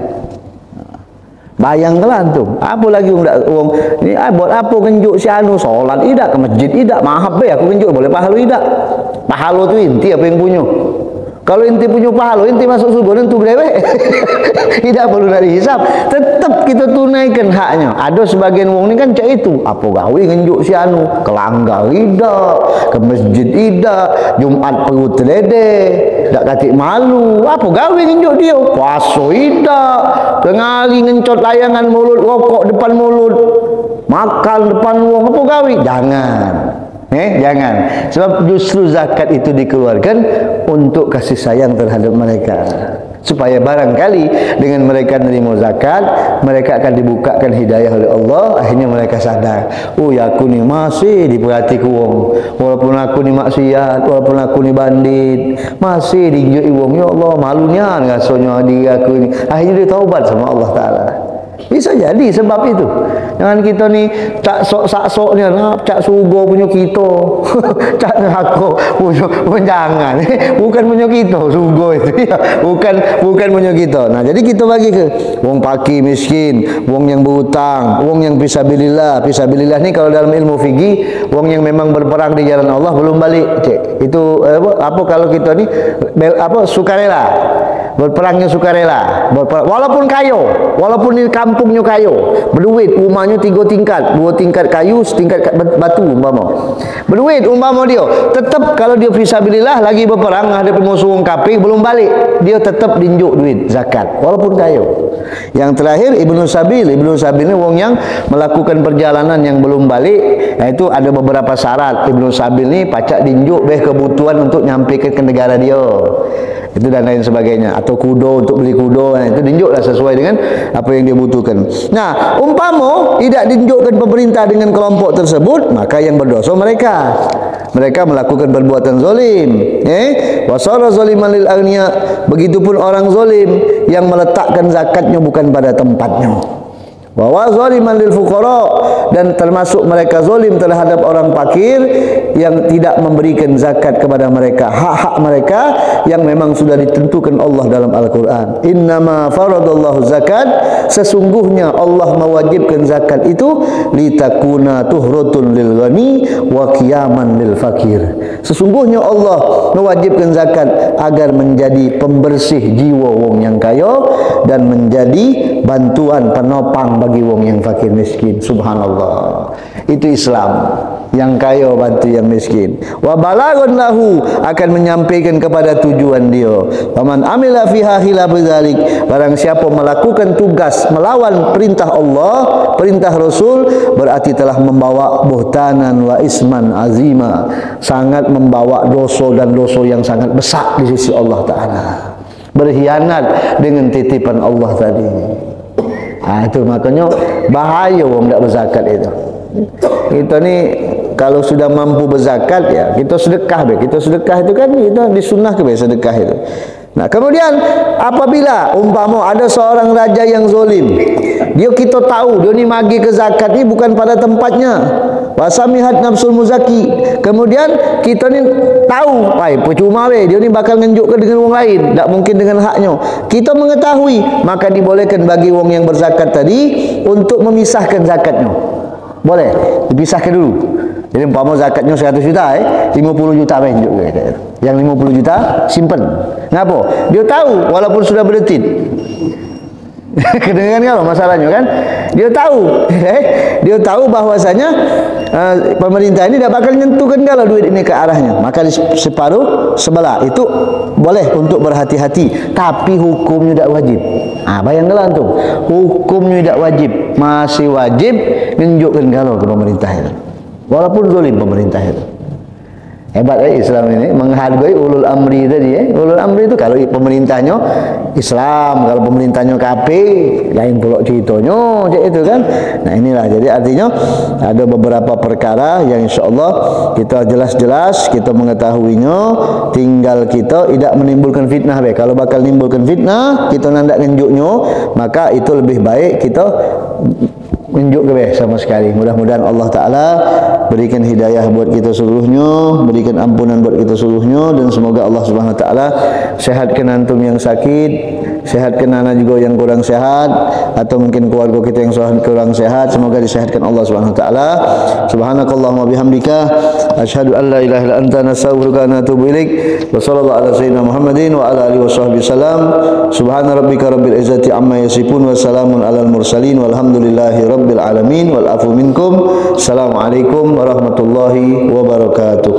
Bayangkanlah antum, apa lagi orang ni buat apa kenjuk si anu solat tidak ke masjid tidak, mahab be aku kenjuk boleh pahala tidak? Pahala tu inti apa yang punya. Kalau inti punya pahala, inti masuk surga nentu berewek. Tidak perlu dari hisab, tetap kita tunaikan haknya. Ada sebagian wong ni kan cak itu, apa gawe ngenjuk si anu, ke langgar tidak, ke masjid tidak, Jumat perut teledeh, tak katik malu, apa gawe ngenjuk dia, puasa tidak, tengah hari ngencot layangan mulut, rokok depan mulut, makan depan wong, apa gawe? Jangan. Jangan. Sebab justru zakat itu dikeluarkan untuk kasih sayang terhadap mereka. Supaya barangkali dengan mereka menerima zakat, mereka akan dibukakan hidayah oleh Allah. Akhirnya mereka sadar, oh ya aku ni masih diperhati wong. Walaupun aku ni maksiat, walaupun aku ni bandit, masih dijui wong. Ya Allah, malunya rasanya diri aku ni. Akhirnya dia taubat sama Allah Ta'ala. Bisa jadi sebab itu. Jangan kita ni tak sok-sok-soknya nak cak surga punya kita. Cak neraka punya jangan. Bukan punya kita surga itu. Bukan punya kita. Nah, jadi kita bagi ke wong fakir miskin, wong yang berhutang, wong yang fisabilillah. Fisabilillah ni kalau dalam ilmu fikih, wong yang memang berperang di jalan Allah belum balik. Cik, itu apa kalau kita ni sukarela. Berperangnya sukarela, walaupun kayu, walaupun di kampungnya kayu, berduit, rumahnya 3 tingkat, 2 tingkat kayu, setingkat batu umpama, berduit umpama dia, tetap kalau dia fisabilillah lagi berperang hadapi musuh kafir belum balik, dia tetap dinjuk duit zakat, walaupun kayu. Yang terakhir Ibnu Sabil ni wong yang melakukan perjalanan yang belum balik, itu ada beberapa syarat. Ibnu Sabil ni pacak dinjuk beh kebutuhan untuk nyampaikan ke negara dia. Itu dan lain sebagainya, atau kudo untuk beli kudo, itu dinjuklah sesuai dengan apa yang dia butuhkan. Nah, umpama tidak dinjukkan pemerintah dengan kelompok tersebut, maka yang berdosa mereka melakukan perbuatan zalim. Wasara zaliman lil aghniya, begitupun orang zalim yang meletakkan zakatnya bukan pada tempatnya. wa zaliman lil fuqara, dan termasuk mereka zalim terhadap orang fakir yang tidak memberikan zakat kepada mereka, hak-hak mereka yang memang sudah ditentukan Allah dalam Al-Quran. Innama faradallahu zakat, sesungguhnya Allah mewajibkan zakat itu litakuna tuhratun lil ghani wa qiyaman lil fakir. Sesungguhnya Allah mewajibkan zakat agar menjadi pembersih jiwa wong yang kaya dan menjadi bantuan penopang bagi wong yang fakir miskin. Subhanallah. Itu Islam. Yang kaya bantu yang miskin. Wa balagun lahu, akan menyampaikan kepada tujuan dia. Faman amila fiha khilaf dzalik, barang siapa melakukan tugas melawan perintah Allah, perintah Rasul, berarti telah membawa buhtanan wa isman azima, sangat membawa dosa dan dosa yang sangat besar di sisi Allah Ta'ala. Berkhianat dengan titipan Allah tadi. Itu makanya bahaya orang tak berzakat itu. Kita ni kalau sudah mampu berzakat, ya kita sedekah be. Kita sedekah itu kan kita disunnah ke be sedekah itu. Nah, kemudian apabila umpama ada seorang raja yang zalim, dia kita tahu dia ni magi ke zakat ni bukan pada tempatnya. Wasamihat nafsul muzaki. Kemudian kita ni tahu, percuma be, dia ni bakal ngenjukkan dengan orang lain, tak mungkin dengan haknya. Kita mengetahui, maka dibolehkan bagi orang yang berzakat tadi untuk memisahkan zakatnya. Boleh dipisahkan dulu. Jadi umpama zakatnya 100 juta, 50 juta menjuk ke. Yang 50 juta simpan. Ngapa? Dia tahu walaupun sudah berdetik. Kedengaran kalau masalahnya kan? Dia tahu, dia tahu bahwasanya pemerintah ini tidak bakal menyentuhkan kalau duit ini ke arahnya. Maka di separuh sebelah itu boleh untuk berhati-hati, tapi hukumnya tidak wajib. Bayangkanlah tu, hukumnya tidak wajib, masih wajib menunjukkan kalau ke pemerintah itu. Walaupun zalim pemerintah itu. Hebat Islam ini menghargai ulul amri tadi. Ulul amri itu kalau pemerintahnya Islam, kalau pemerintahnya kafir, lain pula ceritanya, itu kan. Nah, inilah jadi artinya ada beberapa perkara yang insyaallah kita jelas-jelas kita mengetahuinya, tinggal kita tidak menimbulkan fitnah be. Kalau bakal menimbulkan fitnah, kita nandak ngenjuknya, maka itu lebih baik kita menunjuk ke sama sekali. Mudah-mudahan Allah Ta'ala berikan hidayah buat kita seluruhnya, berikan ampunan buat kita seluruhnya, dan semoga Allah Subhanahu Wa Ta'ala sehatkan antum yang sakit, sehatkan anak juga yang kurang sehat, atau mungkin keluarga kita yang kurang sehat, semoga disehatkan Allah Subhanahu Wa Ta'ala. Subhanakallahumma bihamdika asyhadu an la ilaha illa anta nastaghfiruka wa natubu ilaik. Wa sallallahu ala sayyidina Muhammadin wa ala alihi washabbihi salam. Subhana rabbika rabbil izzati amma yasifun wa salamun alal mursalin walhamdulillahi rabbil alamin wal afu minkum. Assalamualaikum warahmatullahi wabarakatuh.